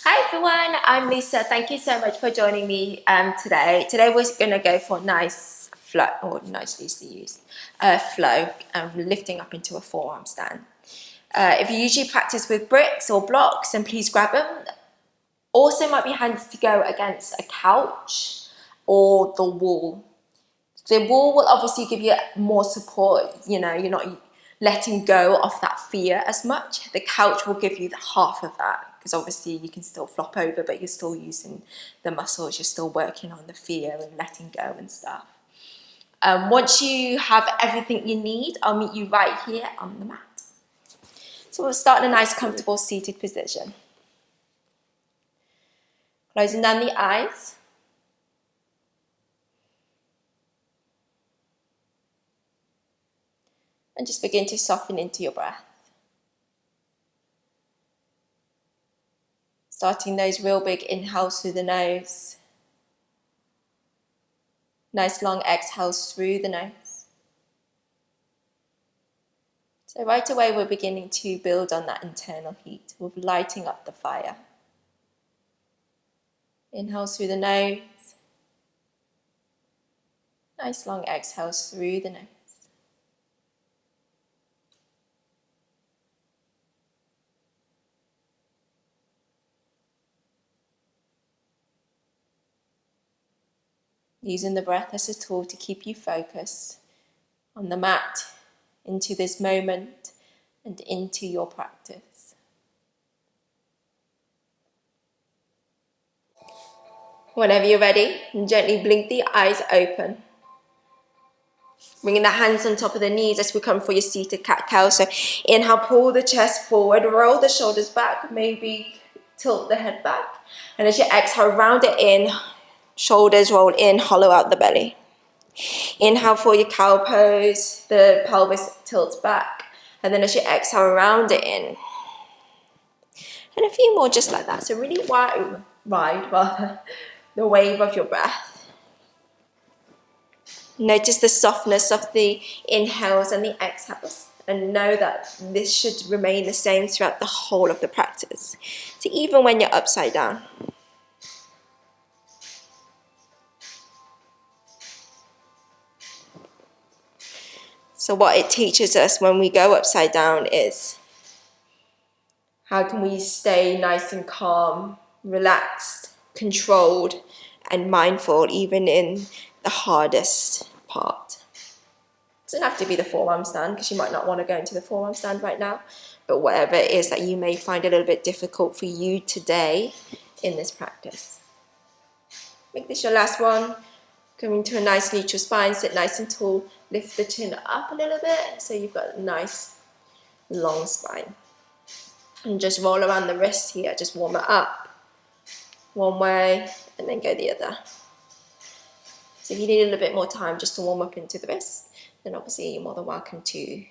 Hi everyone, I'm Lisa. Thank you so much for joining me today. Today we're going to go for a nice flow, or nicely used flow, lifting up into a forearm stand. If you usually practice with bricks or blocks, then please grab them. Also might be handy to go against a couch or the wall. The wall will obviously give you more support, you're not letting go of that fear as much. The couch will give you the half of that, because obviously you can still flop over, but you're still using the muscles, you're still working on the fear and letting go and stuff. Once you have everything you need, I'll meet you right here on the mat. So we'll start in a nice comfortable seated position. Closing down the eyes. And just begin to soften into your breath. Starting those real big inhales through the nose. Nice long exhales through the nose. So right away we're beginning to build on that internal heat. We're lighting up the fire. Inhales through the nose. Nice long exhales through the nose. Using the breath as a tool to keep you focused on the mat, into this moment, and into your practice. Whenever you're ready, gently blink the eyes open. Bringing the hands on top of the knees as we come for your seated cat-cow. So inhale, pull the chest forward, roll the shoulders back, maybe tilt the head back. And as you exhale, round it in, shoulders roll in, hollow out the belly. Inhale for your cow pose, the pelvis tilts back. And then as you exhale, round it in. And a few more just like that. So really ride the wave of your breath. Notice the softness of the inhales and the exhales, and know that this should remain the same throughout the whole of the practice. So even when you're upside down. So what it teaches us when we go upside down is how can we stay nice and calm, relaxed, controlled, and mindful even in the hardest part. It doesn't have to be the forearm stand, because you might not want to go into the forearm stand right now, but whatever it is that you may find a little bit difficult for you today in this practice. Make this your last one. Come into a nice neutral spine, sit nice and tall, lift the chin up a little bit so you've got a nice long spine. And just roll around the wrists here, just warm it up. One way and then go the other. So if you need a little bit more time just to warm up into the wrist, then obviously you're more than welcome to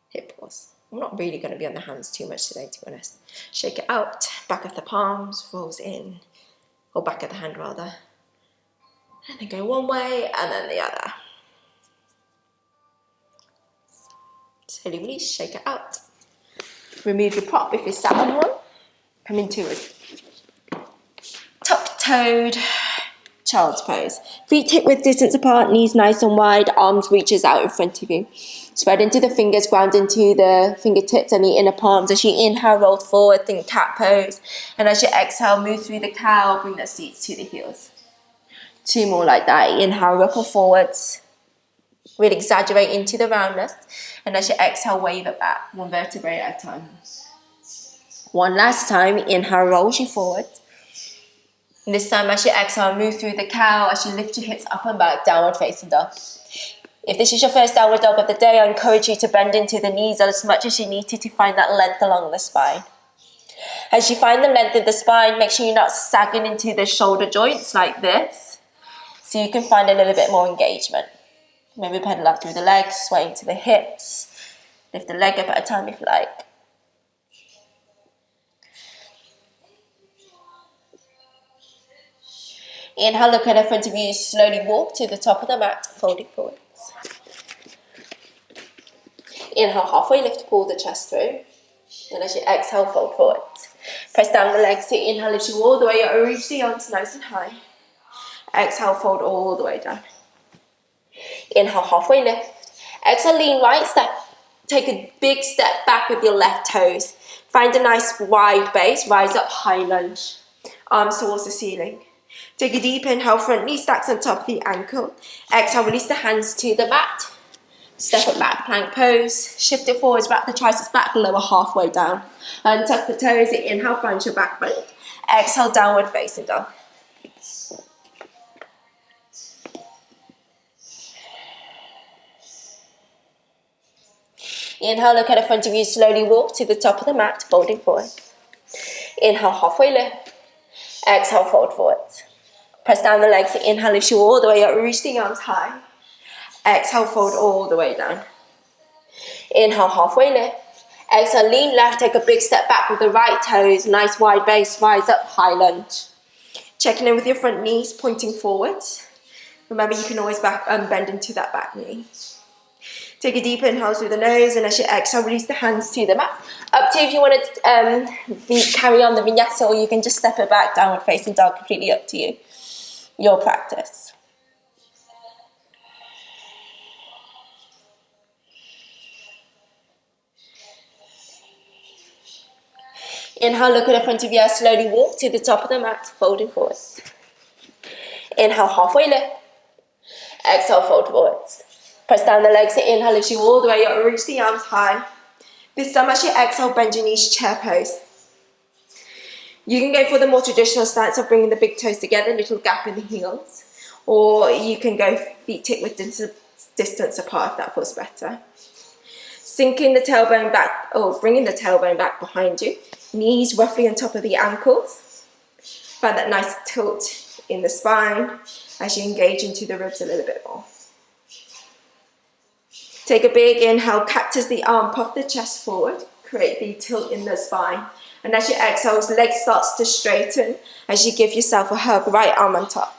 hip pause. I'm not really going to be on the hands too much today, to be honest. Shake it out, back of the palms, rolls in, or back of the hand rather. And then go one way and then the other. Slowly release, shake it out. Remove your prop if you're sat on one. Come into a tuck-toed child's pose. Feet hip width distance apart, knees nice and wide, arms reaches out in front of you. Spread into the fingers, ground into the fingertips and the inner palms. As you inhale, roll forward, think cat pose. And as you exhale, move through the cow, bring the seat to the heels. Two more like that. Inhale, ripple forwards. Really exaggerate into the roundness. And as you exhale, wave it back, one vertebrae at a time. One last time, inhale, rolls you forward. And this time, as you exhale, move through the cow, as you lift your hips up and back, downward facing dog. If this is your first downward dog of the day, I encourage you to bend into the knees as much as you need to find that length along the spine. As you find the length of the spine, make sure you're not sagging into the shoulder joints like this, so you can find a little bit more engagement. Maybe pedal up through the legs, sway into the hips. Lift the leg up at a time if you like. Inhale, look at in front of you, slowly walk to the top of the mat, folding forwards. Inhale, halfway lift, pull the chest through. And as you exhale, fold forwards. Press down the legs. So inhale, lift you all the way up. Reach the arms nice and high. Exhale, fold all the way down. Inhale, halfway lift. Exhale, lean right step. Take a big step back with your left toes. Find a nice wide base. Rise up, high lunge. Arms towards the ceiling. Take a deep inhale, front knee stacks on top of the ankle. Exhale, release the hands to the mat. Step it back, plank pose. Shift it forwards, wrap the triceps back, lower halfway down. Untuck the toes, inhale, find your back bend. Exhale, downward facing dog. Inhale, look at the front of you, slowly walk to the top of the mat, folding forward. Inhale, halfway lift. Exhale, fold forward. Press down the legs, inhale, lift you all the way up, reach the arms high. Exhale, fold all the way down. Inhale, halfway lift. Exhale, lean left, take a big step back with the right toes, nice wide base, rise up, high lunge. Checking in with your front knees, pointing forwards. Remember, you can always bend into that back knee. Take a deep inhale through the nose, and as you exhale, release the hands to the mat. Up to you if you want to carry on the vinyasa, or you can just step it back, downward facing dog, completely up to you. Your practice. Inhale, look at the front of you, slowly walk to the top of the mat, folding forwards. Inhale, halfway lift. Exhale, fold forwards. Press down the legs, inhale, lift you all the way up, reach the arms high. This time as you exhale, bend your knees, chair pose. You can go for the more traditional stance of bringing the big toes together, little gap in the heels. Or you can go feet hip width distance apart if that feels better. Sinking the tailbone back, or bringing the tailbone back behind you. Knees roughly on top of the ankles. Find that nice tilt in the spine as you engage into the ribs a little bit more. Take a big inhale, cactus the arm, puff the chest forward, create the tilt in the spine. And as you exhale, legs starts to straighten as you give yourself a hug, right arm on top.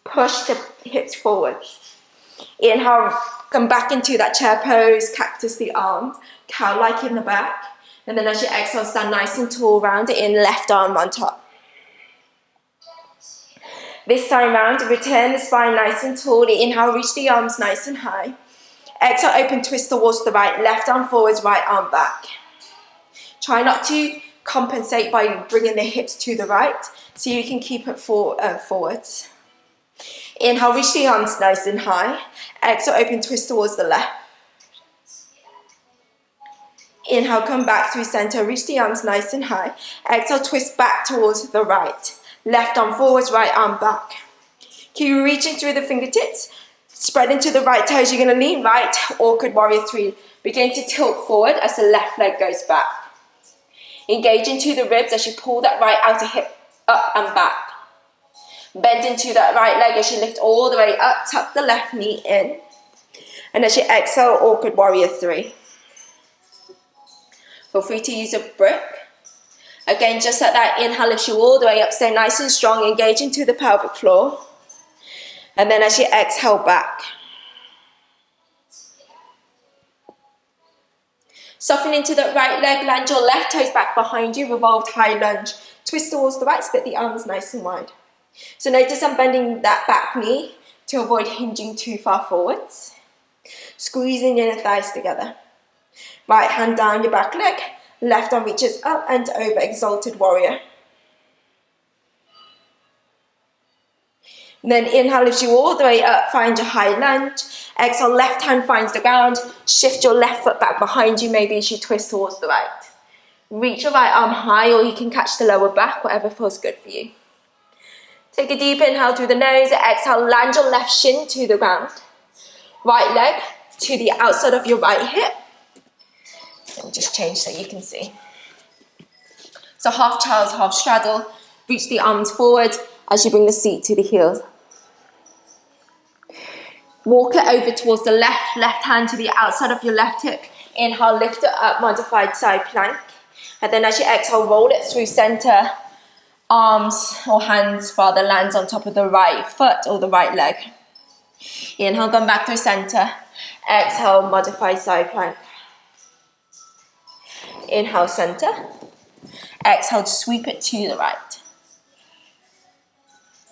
Push the hips forward. Inhale, come back into that chair pose, cactus the arm, cow-like in the back. And then as you exhale, stand nice and tall, round it in, left arm on top. This time round, return the spine nice and tall. Inhale, reach the arms nice and high. Exhale, open twist towards the right, left arm forwards, right arm back. Try not to compensate by bringing the hips to the right, so you can keep it forwards. Inhale, reach the arms nice and high. Exhale, open twist towards the left. Inhale, come back through center, reach the arms nice and high. Exhale, twist back towards the right. Left arm forwards, right arm back. Keep reaching through the fingertips. Spread into the right toes, you're going to lean right, awkward warrior 3. Begin to tilt forward as the left leg goes back. Engage into the ribs as you pull that right outer hip up and back. Bend into that right leg as you lift all the way up, tuck the left knee in. And as you exhale, awkward warrior 3. Feel free to use a brick. Again, just at that inhale, lift you all the way up, stay nice and strong, engage into the pelvic floor. And then as you exhale back. Soften into that right leg, land your left toes back behind you, revolved high lunge. Twist towards the right, split the arms nice and wide. So notice I'm bending that back knee to avoid hinging too far forwards. Squeezing your thighs together. Right hand down your back leg, left arm reaches up and over, exalted warrior. And then inhale, lifts you all the way up, find your high lunge. Exhale, left hand finds the ground. Shift your left foot back behind you, maybe as you twist towards the right. Reach your right arm high, or you can catch the lower back, whatever feels good for you. Take a deep inhale through the nose. Exhale, land your left shin to the ground. Right leg to the outside of your right hip. And just change so you can see. So half child's half straddle. Reach the arms forward as you bring the seat to the heels. Walk it over towards the left hand to the outside of your left hip. Inhale, lift it up, modified side plank. And then as you exhale, roll it through center. Arms or hands rather lands on top of the right foot or the right leg. Inhale, come back through center. Exhale, modified side plank. Inhale, center. Exhale, sweep it to the right.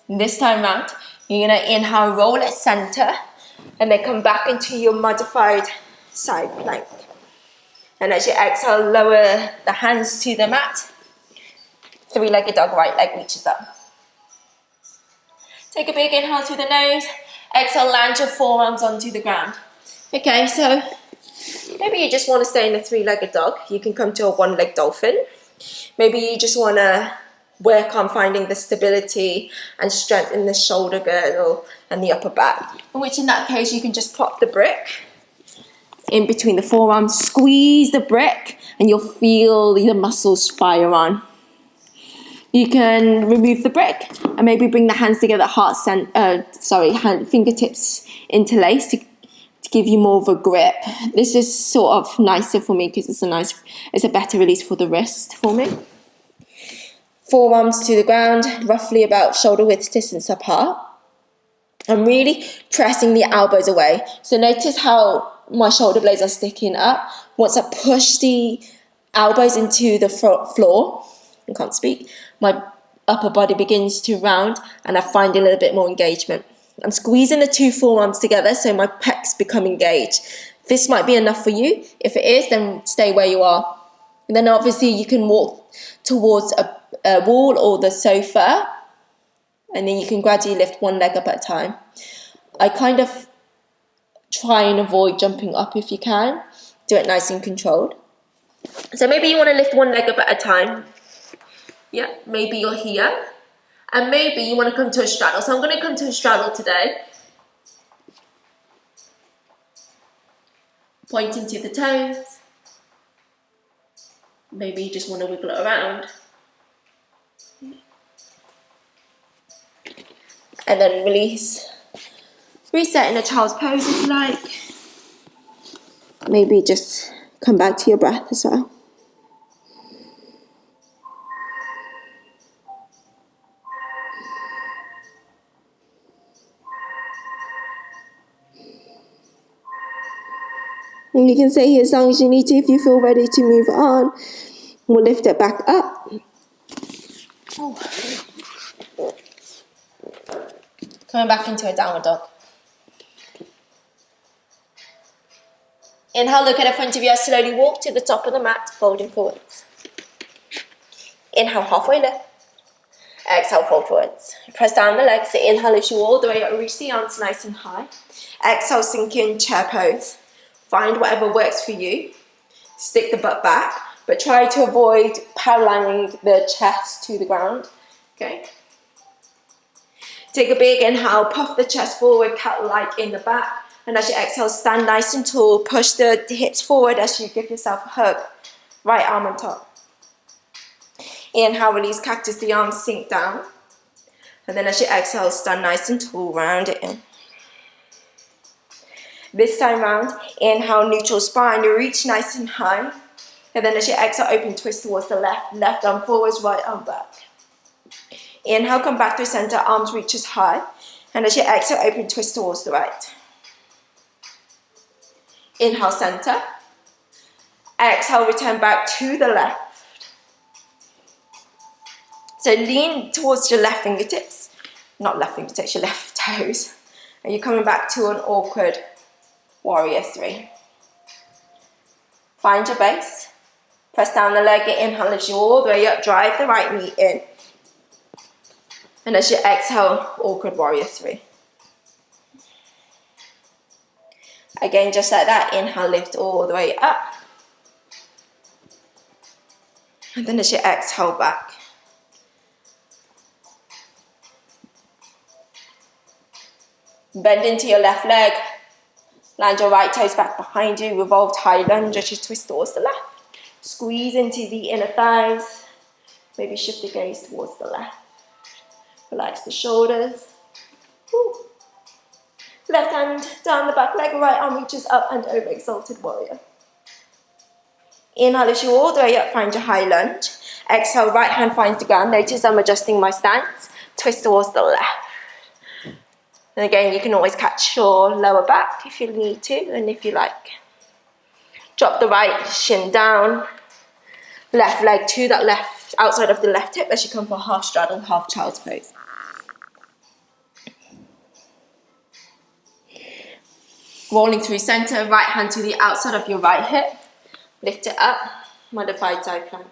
And this time round, you're gonna inhale, roll it center, and then come back into your modified side plank. And as you exhale, lower the hands to the mat. Three-legged dog, right leg reaches up. Take a big inhale through the nose. Exhale, land your forearms onto the ground. Okay, so maybe you just want to stay in a three-legged dog. You can come to a one-leg dolphin. Maybe you just want to work on finding the stability and strength in the shoulder girdle and the upper back. Which in that case, you can just plop the brick in between the forearms, squeeze the brick, and you'll feel the muscles fire on. You can remove the brick and maybe bring the hands together, fingertips interlaced to give you more of a grip. This is sort of nicer for me because it's a better release for the wrist for me. Forearms to the ground, roughly about shoulder width distance apart. I'm really pressing the elbows away. So notice how my shoulder blades are sticking up. Once I push the elbows into the floor, I can't speak, my upper body begins to round and I find a little bit more engagement. I'm squeezing the two forearms together so my pecs become engaged. This might be enough for you. If it is, then stay where you are. And then obviously you can walk towards a wall or the sofa, and then you can gradually lift one leg up at a time. I kind of try and avoid jumping up if you can. Do it nice and controlled. So maybe you want to lift one leg up at a time. Yeah, maybe you're here. And maybe you want to come to a straddle. So I'm going to come to a straddle today. Pointing to the toes. Maybe you just want to wiggle it around. And then release. Reset in a child's pose if you like. Maybe just come back to your breath as well. And you can stay here as long as you need to. If you feel ready to move on, we'll lift it back up. Coming back into a downward dog. Inhale, look at the front of you. Slowly walk to the top of the mat, folding forwards. Inhale, halfway lift. Exhale, fold forwards. Press down the legs. So inhale, lift you all the way up. Reach the arms nice and high. Exhale, sink in chair pose. Find whatever works for you. Stick the butt back, but try to avoid paralleling the chest to the ground. Okay. Take a big inhale, puff the chest forward, cat-like in the back. And as you exhale, stand nice and tall. Push the hips forward as you give yourself a hug. Right arm on top. Inhale, release cactus, the arms sink down. And then as you exhale, stand nice and tall, round it in. This time round, inhale, neutral spine, you reach nice and high. And then as you exhale, open twist towards the left. Left arm forwards, right arm back. Inhale, come back through center, arms reach as high. And as you exhale, open twist towards the right. Inhale, center. Exhale, return back to the left. So lean towards your left fingertips. Not left fingertips, your left toes. And you're coming back to an awkward warrior three. Find your base. Press down the leg, inhale, lift you all the way up. Drive the right knee in. And as you exhale, awkward warrior three. Again, just like that, inhale, lift all the way up. And then as you exhale, back. Bend into your left leg. Land your right toes back behind you. Revolved high lunge as you twist towards the left. Squeeze into the inner thighs. Maybe shift the gaze towards the left. Relax the shoulders. Woo. Left hand down the back leg, right arm reaches up and over, exalted warrior. Inhale, lift you all the way up, find your high lunge. Exhale, right hand finds the ground. Notice I'm adjusting my stance. Twist towards the left. And again, you can always catch your lower back if you need to, and if you like. Drop the right shin down. Left leg to that left outside of the left hip as you come for half straddle, half child's pose. Rolling through center, right hand to the outside of your right hip. Lift it up, modified side plank.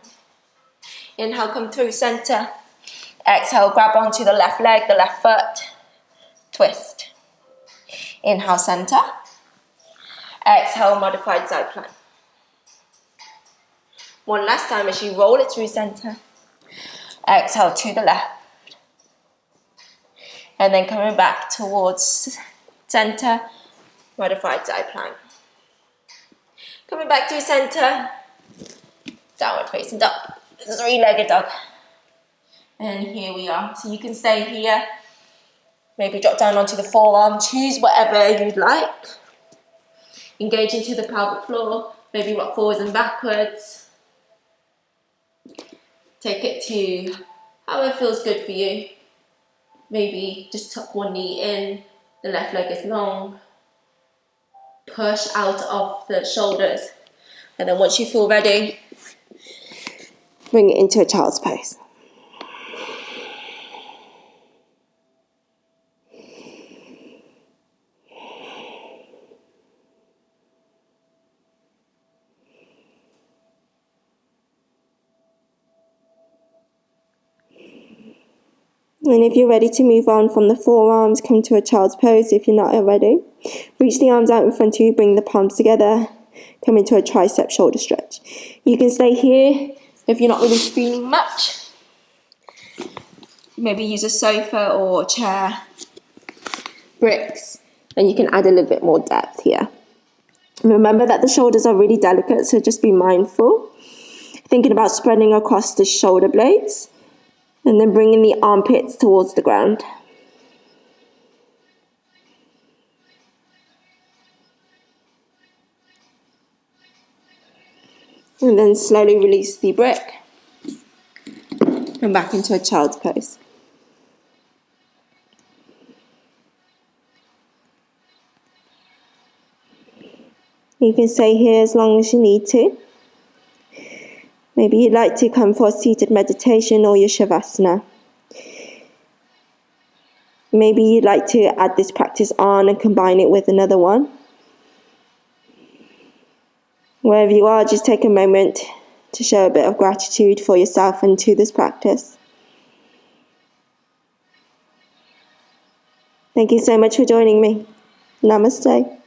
Inhale, come through center. Exhale, grab onto the left leg, the left foot. Twist. Inhale, center. Exhale, modified side plank. One last time as you roll it through center. Exhale to the left. And then coming back towards center, modified side plank. Coming back to center, downward facing dog, three-legged dog. And here we are. So you can stay here, maybe drop down onto the forearm, choose whatever you'd like. Engage into the pelvic floor, maybe rock forwards and backwards. Take it to however feels good for you. Maybe just tuck one knee in, the left leg is long. Push out of the shoulders. And then once you feel ready, bring it into a child's pose. And if you're ready to move on from the forearms, come to a child's pose if you're not already. Reach the arms out in front of you, bring the palms together, come into a tricep shoulder stretch. You can stay here if you're not really feeling much. Maybe use a sofa or chair, bricks, and you can add a little bit more depth here. Remember that the shoulders are really delicate, so just be mindful. Thinking about spreading across the shoulder blades. And then bringing the armpits towards the ground. And then slowly release the brick. And back into a child's pose. You can stay here as long as you need to. Maybe you'd like to come for a seated meditation or your shavasana. Maybe you'd like to add this practice on and combine it with another one. Wherever you are, just take a moment to show a bit of gratitude for yourself and to this practice. Thank you so much for joining me. Namaste.